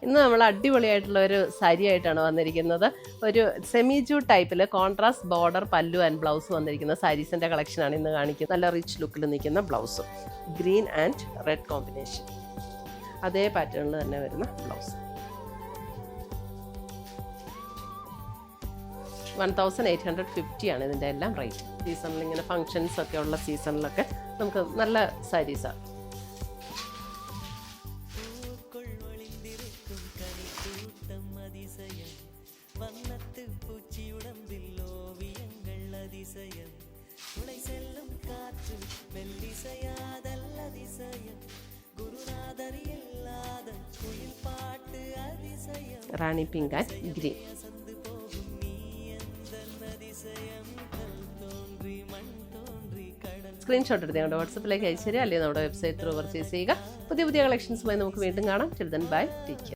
ഇന്ന് നമ്മൾ അടിപൊളിയായിട്ടുള്ള ഒരു സാരി ആയിട്ടാണ് വന്നിരിക്കുന്നത്. ഒരു സെമി ജൂട്ട് ടൈപ്പിൽ കോൺട്രാസ്റ്റ് ബോർഡർ പല്ലു ആൻഡ് ബ്ലൗസ് വന്നിരിക്കുന്ന സാരീസിൻ്റെ കളക്ഷനാണ് ഇന്ന് കാണിക്കുന്നത്. നല്ല റിച്ച് ലുക്കിൽ നിൽക്കുന്ന ബ്ലൗസും ഗ്രീൻ ആൻഡ് റെഡ് കോമ്പിനേഷൻ, അതേ പാറ്റേണിൽ തന്നെ വരുന്ന ബ്ലൗസ്. 1850 ആണ് ഇതിൻ്റെ എല്ലാം റേറ്റ്. സീസണിൽ ഇങ്ങനെ ഫങ്ഷൻസ് ഒക്കെ ഉള്ള സീസണിലൊക്കെ നമുക്ക് നല്ല സാരീസാണ്. റാണി പിങ്ക് ആൻഡ് ഗ്രീൻ. സ്ക്രീൻഷോട്ട് എടുത്ത് ഞങ്ങളുടെ വാട്സപ്പിലേക്ക് അയച്ചു തരിക, അല്ലെങ്കിൽ നമ്മുടെ വെബ്സൈറ്റ് ത്രൂ പർച്ചേസ് ചെയ്യുക. പുതിയ കളക്ഷൻസുമായി നമുക്ക് വീണ്ടും കാണാം. Till then bye, take care.